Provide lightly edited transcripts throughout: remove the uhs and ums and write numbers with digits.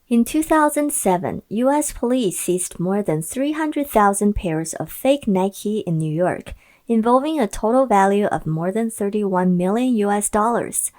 In 2007, U.S. police seized more than 300,000 pairs of fake Nike in New York, involving a total value of more than 31 million US dollars.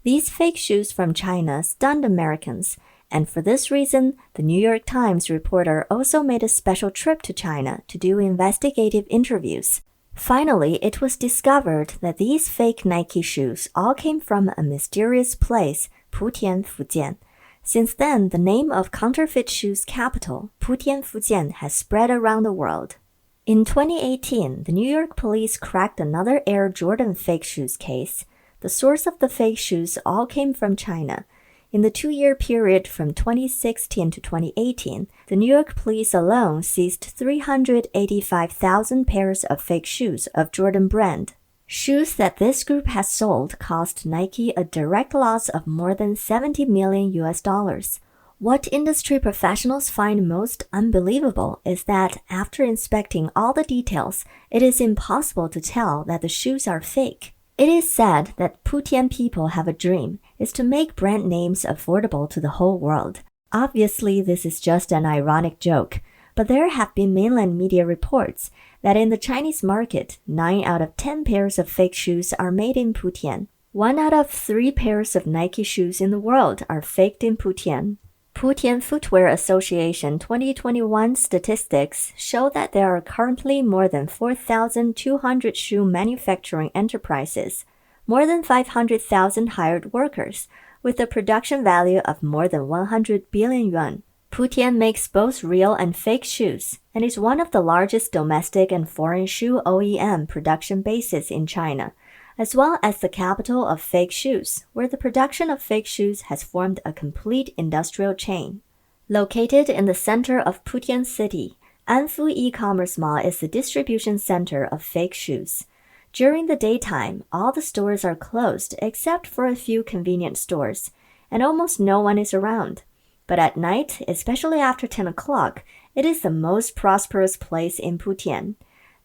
These fake shoes from China stunned Americans, and for this reason, the New York Times reporter also made a special trip to China to do investigative interviews. Finally, it was discovered that these fake Nike shoes all came from a mysterious place, Putian, Fujian. Since then, the name of counterfeit shoes capital, Putian Fujian, has spread around the world. In 2018, the New York police cracked another Air Jordan fake shoes case. The source of the fake shoes all came from China. In the 2-year period from 2016 to 2018, the New York police alone seized 385,000 pairs of fake shoes of Jordan brand. Shoes that this group has sold cost Nike a direct loss of more than 70 million US dollars. What industry professionals find most unbelievable is that after inspecting all the details, it is impossible to tell that the shoes are fake. It is said that Putian people have a dream, is to make brand names affordable to the whole world. Obviously, this is just an ironic joke, but there have been mainland media reports that in the Chinese market, 9 out of 10 pairs of fake shoes are made in Putian. 1 out of 3 pairs of Nike shoes in the world are faked in Putian. Putian Footwear Association 2021 statistics show that there are currently more than 4,200 shoe manufacturing enterprises, more than 500,000 hired workers, with a production value of more than 100 billion yuan. Putian makes both real and fake shoes, and is one of the largest domestic and foreign shoe OEM production bases in China, as well as the capital of fake shoes, where the production of fake shoes has formed a complete industrial chain. Located in the center of Putian City, Anfu e-commerce mall is the distribution center of fake shoes. During the daytime, all the stores are closed except for a few convenience stores, and almost no one is around. But at night, especially after 10 o'clock, it is the most prosperous place in Putian.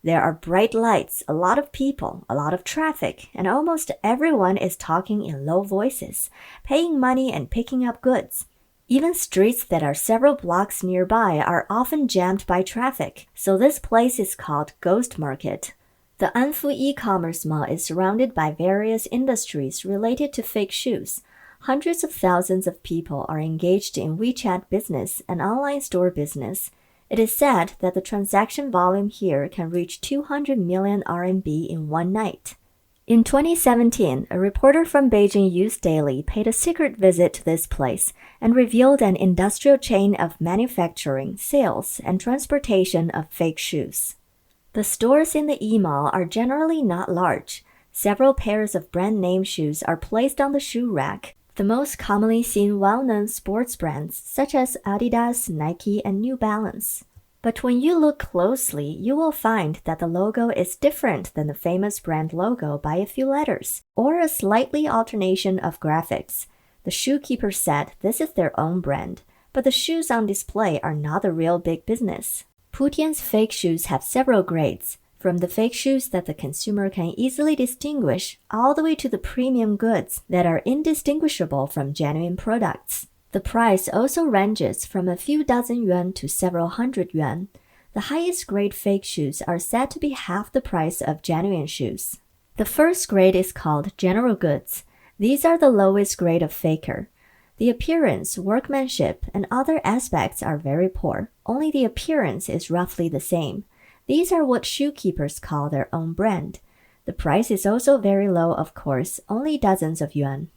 There are bright lights, a lot of people, a lot of traffic, and almost everyone is talking in low voices, paying money and picking up goods. Even streets that are several blocks nearby are often jammed by traffic, so this place is called Ghost Market. The Anfu e-commerce mall is surrounded by various industries related to fake shoes. Hundreds of thousands of people are engaged in WeChat business and online store business. It is said that the transaction volume here can reach 200 million RMB in one night. In 2017, a reporter from Beijing Youth Daily paid a secret visit to this place and revealed an industrial chain of manufacturing, sales, and transportation of fake shoes. The stores in the e-mall are generally not large. Several pairs of brand name shoes are placed on the shoe rack. The most commonly seen well-known sports brands such as Adidas, Nike, and New Balance. But when you look closely, you will find that the logo is different than the famous brand logo by a few letters, or a slightly alternation of graphics. The shoekeeper said this is their own brand, but the shoes on display are not the real big business. Putian's fake shoes have several grades, from the fake shoes that the consumer can easily distinguish all the way to the premium goods that are indistinguishable from genuine products. The price also ranges from a few dozen yuan to several hundred yuan. The highest grade fake shoes are said to be half the price of genuine shoes. The first grade is called general goods. These are the lowest grade of faker. The appearance, workmanship, and other aspects are very poor. Only the appearance is roughly the same. These are what shoekeepers call their own brand. The price is also very low, of course, only dozens of yuan.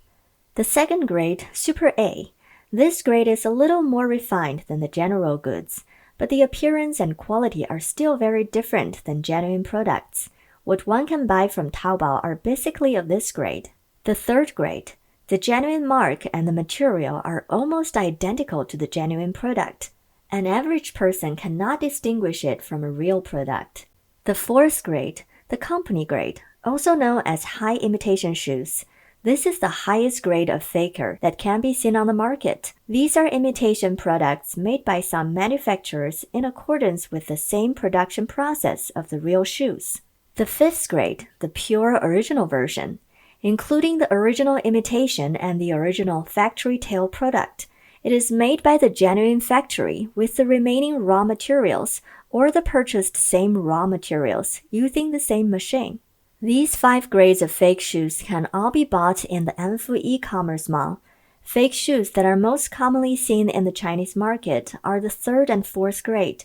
The second grade, Super A. This grade is a little more refined than the general goods, but the appearance and quality are still very different than genuine products. What one can buy from Taobao are basically of this grade. The third grade, the genuine mark and the material are almost identical to the genuine product. An average person cannot distinguish it from a real product. The fourth grade, the company grade, also known as high imitation shoes. This is the highest grade of faker that can be seen on the market. These are imitation products made by some manufacturers in accordance with the same production process of the real shoes. The fifth grade, the pure original version, including the original imitation and the original factory tail product. It is made by the genuine factory with the remaining raw materials or the purchased same raw materials using the same machine. These 5 grades of fake shoes can all be bought in the Anfu e-commerce mall. Fake shoes that are most commonly seen in the Chinese market are the 3rd and 4th grade.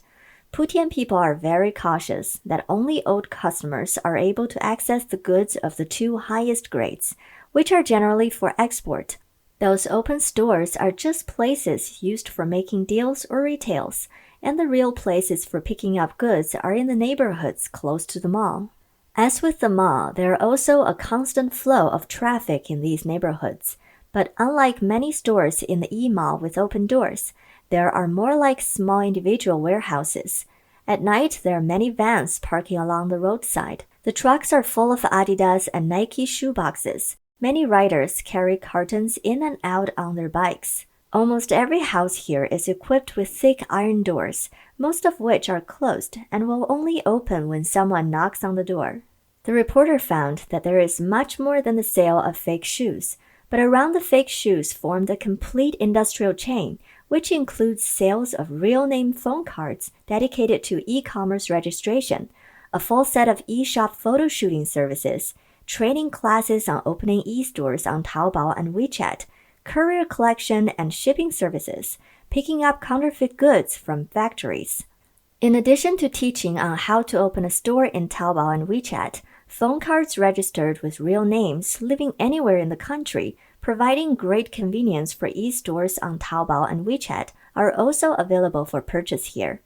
Putian people are very cautious that only old customers are able to access the goods of the 2 highest grades, which are generally for export. Those open stores are just places used for making deals or retails, and the real places for picking up goods are in the neighborhoods close to the mall. As with the mall, there are also a constant flow of traffic in these neighborhoods, but unlike many stores in the e-mall with open doors, there are more like small individual warehouses. At night, there are many vans parking along the roadside. The trucks are full of Adidas and Nike shoe boxes. Many riders carry cartons in and out on their bikes. Almost every house here is equipped with thick iron doors, most of which are closed and will only open when someone knocks on the door. The reporter found that there is much more than the sale of fake shoes, but around the fake shoes formed a complete industrial chain, which includes sales of real-name phone cards dedicated to e-commerce registration, a full set of e-shop photo shooting services, training classes on opening e-stores on Taobao and WeChat, courier collection and shipping services, picking up counterfeit goods from factories. In addition to teaching on how to open a store in Taobao and WeChat, phone cards registered with real names living anywhere in the country, providing great convenience for e-stores on Taobao and WeChat, are also available for purchase here.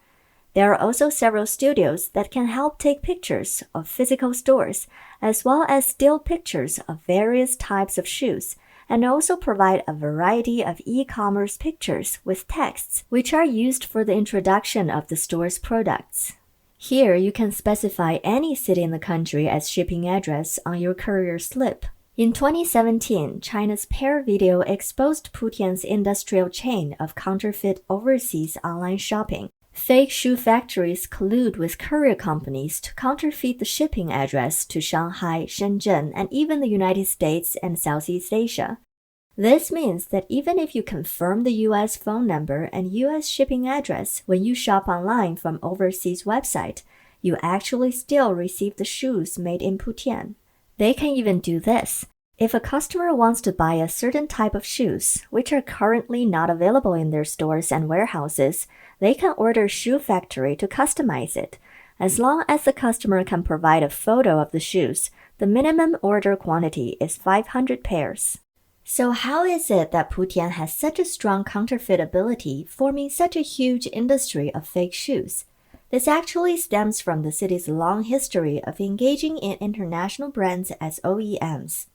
There are also several studios that can help take pictures of physical stores, as well as still pictures of various types of shoes, and also provide a variety of e-commerce pictures with texts, which are used for the introduction of the store's products. Here, you can specify any city in the country as shipping address on your courier slip. In 2017, China's Pair Video exposed Putian's industrial chain of counterfeit overseas online shopping. Fake shoe factories collude with courier companies to counterfeit the shipping address to Shanghai, Shenzhen, and even the United States and Southeast Asia. This means that even if you confirm the U.S. phone number and U.S. shipping address when you shop online from overseas website, you actually still receive the shoes made in Putian. They can even do this. If a customer wants to buy a certain type of shoes, which are currently not available in their stores and warehouses, they can order Shoe Factory to customize it. As long as the customer can provide a photo of the shoes, the minimum order quantity is 500 pairs. So how is it that Putian has such a strong counterfeit ability, forming such a huge industry of fake shoes? This actually stems from the city's long history of engaging in international brands as OEMs.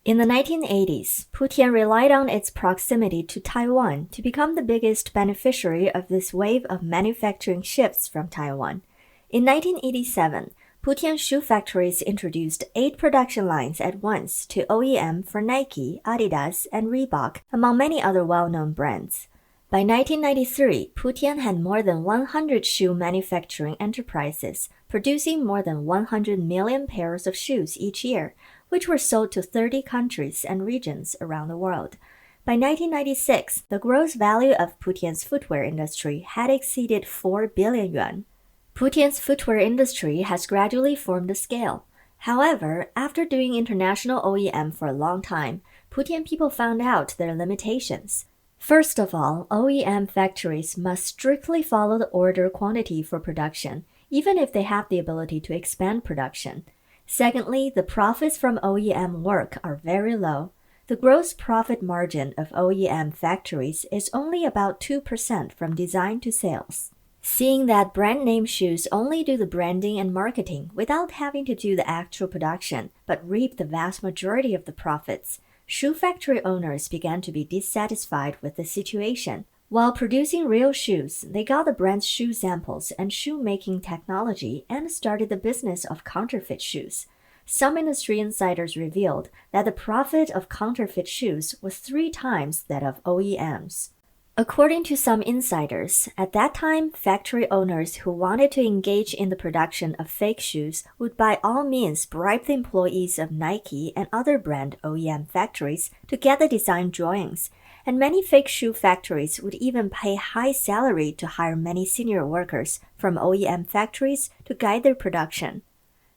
In the 1980s, Putian relied on its proximity to Taiwan to become the biggest beneficiary of this wave of manufacturing shifts from Taiwan. In 1987, Putian shoe factories introduced 8 production lines at once to OEM for Nike, Adidas, and Reebok, among many other well-known brands. By 1993, Putian had more than 100 shoe manufacturing enterprises, producing more than 100 million pairs of shoes each year, which were sold to 30 countries and regions around the world. By 1996, the gross value of Putian's footwear industry had exceeded 4 billion yuan. Putian's footwear industry has gradually formed a scale. However, after doing international OEM for a long time, Putian people found out their limitations. First of all, OEM factories must strictly follow the order quantity for production, even if they have the ability to expand production. Secondly, the profits from OEM work are very low. The gross profit margin of OEM factories is only about 2% from design to sales. Seeing that brand name shoes only do the branding and marketing without having to do the actual production, but reap the vast majority of the profits, shoe factory owners began to be dissatisfied with the situation. While producing real shoes, they got the brand's shoe samples and shoemaking technology and started the business of counterfeit shoes. Some industry insiders revealed that the profit of counterfeit shoes was 3 times that of OEMs. According to some insiders, at that time, factory owners who wanted to engage in the production of fake shoes would by all means bribe the employees of Nike and other brand OEM factories to get the design drawings, and many fake shoe factories would even pay high salary to hire many senior workers from OEM factories to guide their production.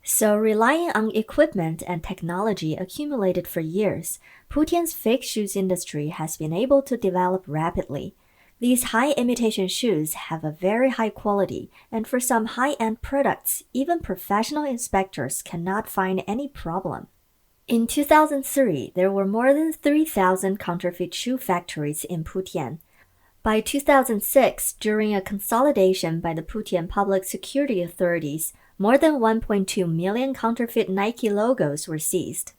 So, relying on equipment and technology accumulated for years, Putian's fake shoes industry has been able to develop rapidly. These high imitation shoes have a very high quality, and for some high-end products, even professional inspectors cannot find any problem. In 2003, there were more than 3,000 counterfeit shoe factories in Putian. By 2006, during a consolidation by the Putian Public Security Authorities, more than 1.2 million counterfeit Nike logos were seized.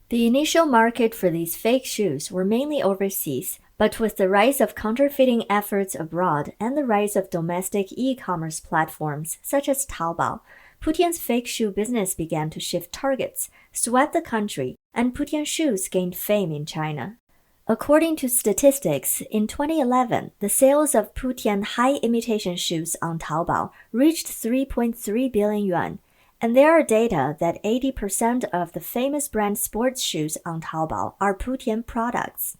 The initial market for these fake shoes were mainly overseas, but with the rise of counterfeiting efforts abroad and the rise of domestic e-commerce platforms such as Taobao, Putian's fake shoe business began to shift targets, swept the country, and Putian shoes gained fame in China. According to statistics, in 2011, the sales of Putian high imitation shoes on Taobao reached 3.3 billion yuan, and there are data that 80% of the famous brand sports shoes on Taobao are Putian products.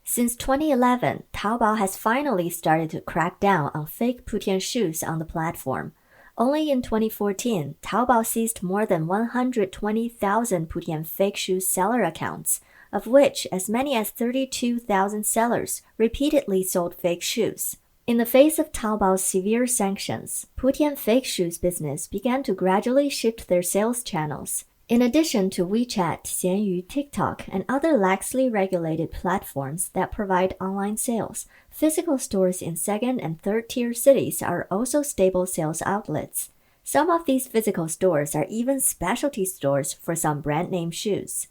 Since 2011, Taobao has finally started to crack down on fake Putian shoes on the platform. Only in 2014, Taobao seized more than 120,000 Putian fake shoe seller accounts, of which as many as 32,000 sellers repeatedly sold fake shoes. In the face of Taobao's severe sanctions, Putian fake shoes business began to gradually shift their sales channels. In addition to WeChat, Xianyu, TikTok, and other laxly regulated platforms that provide online sales, physical stores in second and third-tier cities are also stable sales outlets. Some of these physical stores are even specialty stores for some brand-name shoes.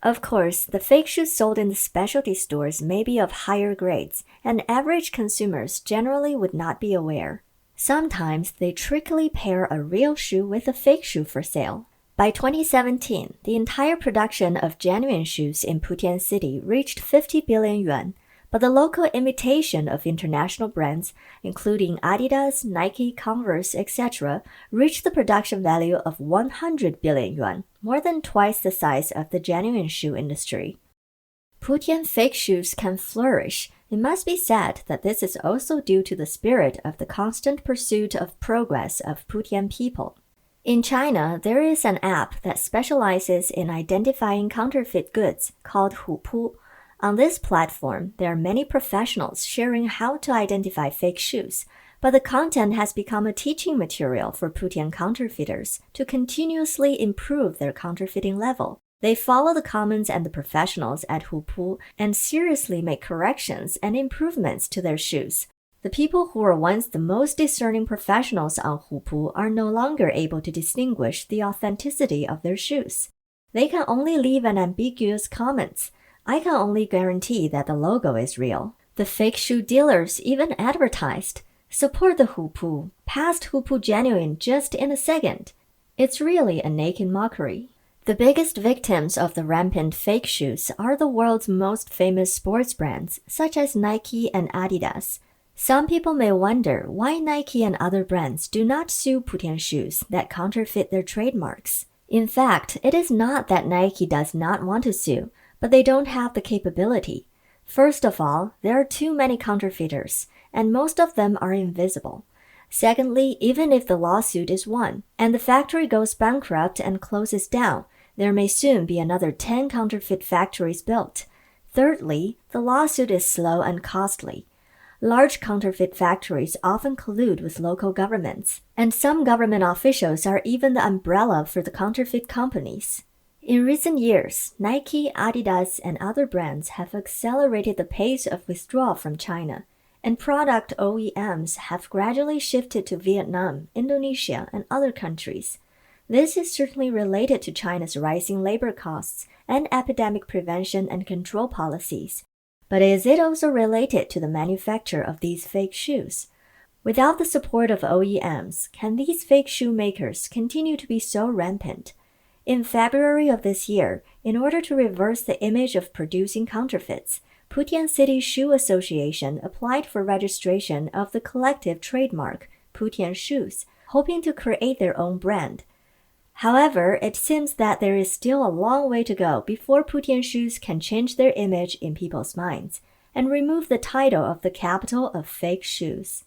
Of course, the fake shoes sold in the specialty stores may be of higher grades, and average consumers generally would not be aware. Sometimes they trickily pair a real shoe with a fake shoe for sale. By 2017, the entire production of genuine shoes in Putian City reached 50 billion yuan, but the local imitation of international brands, including Adidas, Nike, Converse, etc., reached the production value of 100 billion yuan, more than twice the size of the genuine shoe industry. Putian fake shoes can flourish. It must be said that this is also due to the spirit of the constant pursuit of progress of Putian people. In China, there is an app that specializes in identifying counterfeit goods called Hupu. On this platform, there are many professionals sharing how to identify fake shoes, but the content has become a teaching material for Putian counterfeiters to continuously improve their counterfeiting level. They follow the comments and the professionals at Hupu and seriously make corrections and improvements to their shoes. The people who were once the most discerning professionals on Hupu are no longer able to distinguish the authenticity of their shoes. They can only leave an ambiguous comment. I can only guarantee that the logo is real. The fake shoe dealers even advertised, "Support the Hupu, past Hupu genuine just in a second." It's really a naked mockery. The biggest victims of the rampant fake shoes are the world's most famous sports brands, such as Nike and Adidas. Some people may wonder why Nike and other brands do not sue Putian shoes that counterfeit their trademarks. In fact, it is not that Nike does not want to sue, but they don't have the capability. First of all, there are too many counterfeiters, and most of them are invisible. Secondly, even if the lawsuit is won, and the factory goes bankrupt and closes down, there may soon be another 10 counterfeit factories built. Thirdly, the lawsuit is slow and costly. Large counterfeit factories often collude with local governments, and some government officials are even the umbrella for the counterfeit companies. In recent years, Nike, Adidas, and other brands have accelerated the pace of withdrawal from China, and product OEMs have gradually shifted to Vietnam, Indonesia, and other countries. This is certainly related to China's rising labor costs and epidemic prevention and control policies. But is it also related to the manufacture of these fake shoes? Without the support of OEMs, can these fake shoe makers continue to be so rampant? In February of this year, in order to reverse the image of producing counterfeits, Putian City Shoe Association applied for registration of the collective trademark, Putian Shoes, hoping to create their own brand. However, it seems that there is still a long way to go before Putian shoes can change their image in people's minds, and remove the title of the capital of fake shoes.